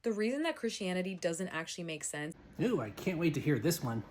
The reason that Christianity doesn't actually make sense Ooh, I can't wait to hear this one.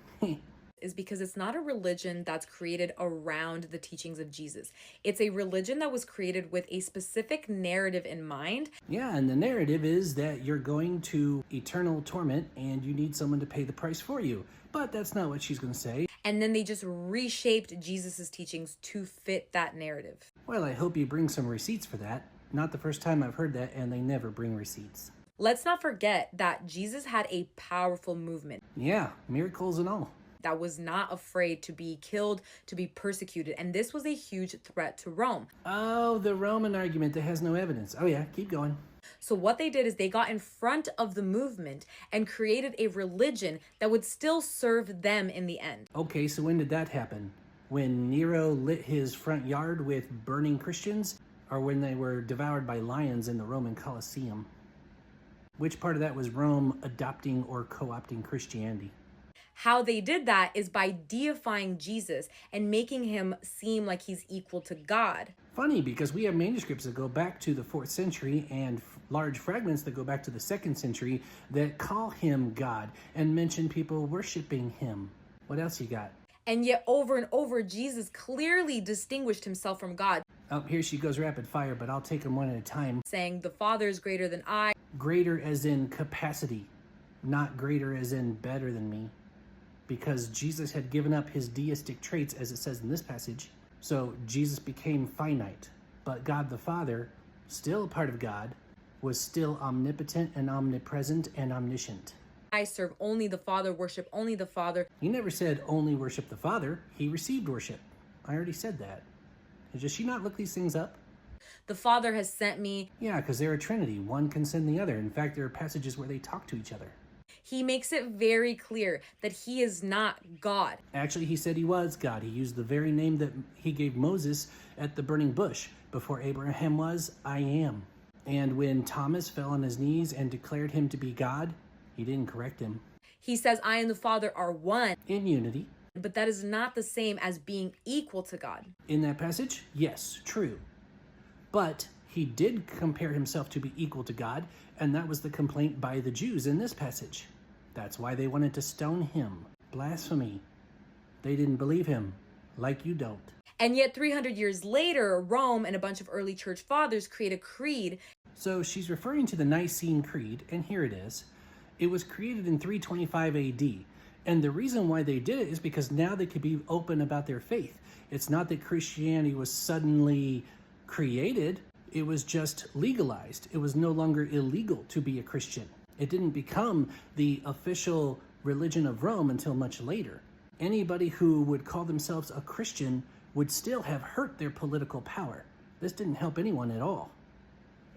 is because it's not a religion that's created around the teachings of Jesus. It's a religion that was created with a specific narrative in mind. Yeah, and the narrative is that you're going to eternal torment and you need someone to pay the price for you. But that's not what she's going to say. And then they just reshaped Jesus's teachings to fit that narrative. Well, I hope you bring some receipts for that. Not the first time I've heard that, and they never bring receipts. Let's not forget that Jesus had a powerful movement Yeah, miracles and all. that was not afraid to be killed, to be persecuted, and this was a huge threat to Rome. Oh, the Roman argument that has no evidence. Oh yeah, keep going. So what they did is they got in front of the movement and created a religion that would still serve them in the end. Okay, so when did that happen? When Nero lit his front yard with burning Christians? Or when they were devoured by lions in the Roman Colosseum? Which part of that was Rome adopting or co-opting Christianity? How they did that is by deifying Jesus and making him seem like he's equal to God. Funny, because we have manuscripts that go back to the 4th century and large fragments that go back to the 2nd century that call him God and mention people worshiping him. What else you got? And yet over and over, Jesus clearly distinguished himself from God, Oh, here she goes rapid fire, but I'll take them one at a time. saying, "The Father is greater than I." Greater as in capacity, not greater as in better than me. Because Jesus had given up his deistic traits, as it says in this passage. So Jesus became finite. But God the Father, still a part of God, was still omnipotent and omnipresent and omniscient. I serve only the Father, worship only the Father. He never said only worship the Father. He received worship. I already said that. Does she not look these things up? The Father has sent me. Yeah, because they're a trinity. One can send the other. In fact, there are passages where they talk to each other. He makes it very clear that he is not God. Actually, he said he was God. He used the very name that he gave Moses at the burning bush. Before Abraham was, I am. And when Thomas fell on his knees and declared him to be God, he didn't correct him. He says, "I and the Father are one," In unity. but that is not the same as being equal to God. In that passage, yes, true. But he did compare himself to be equal to God, and that was the complaint by the Jews in this passage. That's why they wanted to stone him. Blasphemy. They didn't believe him, like you don't. And yet 300 years later, Rome and a bunch of early church fathers create a creed. So she's referring to the Nicene Creed, and here it is. It was created in 325 AD. And the reason why they did it is because now they could be open about their faith. It's not that Christianity was suddenly created, it was just legalized. It was no longer illegal to be a Christian. It didn't become the official religion of Rome until much later. Anybody who would call themselves a Christian would still have hurt their political power. This didn't help anyone at all.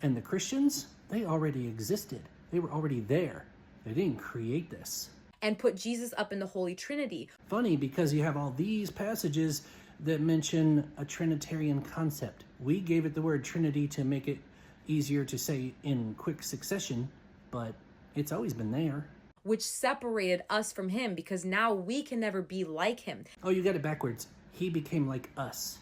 And the Christians, they already existed. They were already there. They didn't create this. And put Jesus up in the Holy Trinity. Funny, because you have all these passages that mention a Trinitarian concept. We gave it the word Trinity to make it easier to say in quick succession, but it's always been there. Which separated us from him because now we can never be like him. Oh, you got it backwards. He became like us.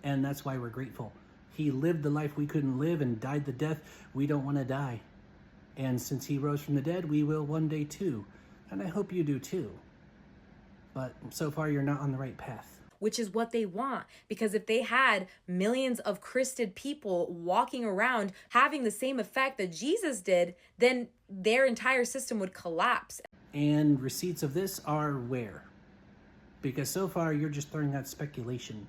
And that's why we're grateful. He lived the life we couldn't live and died the death we don't want to die. And since he rose from the dead, we will one day too. And I hope you do too. But so far, you're not on the right path. Which is what they want. Because if they had millions of Christed people walking around having the same effect that Jesus did, then their entire system would collapse. And receipts of this are where? Because so far, you're just throwing out speculation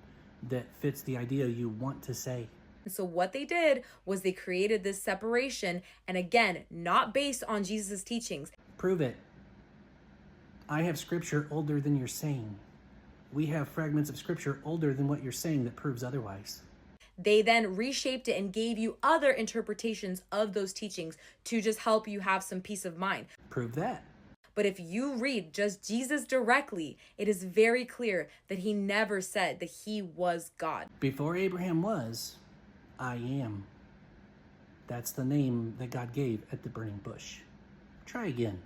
that fits the idea you want to say. And so what they did was they created this separation, and again, not based on Jesus' teachings. Prove it. I have scripture older than you're saying. We have fragments of scripture older than what you're saying that proves otherwise. They then reshaped it and gave you other interpretations of those teachings to just help you have some peace of mind. Prove that. But if you read just Jesus directly, it is very clear that he never said that he was God. Before Abraham was, I am. That's the name that God gave at the burning bush. Try again.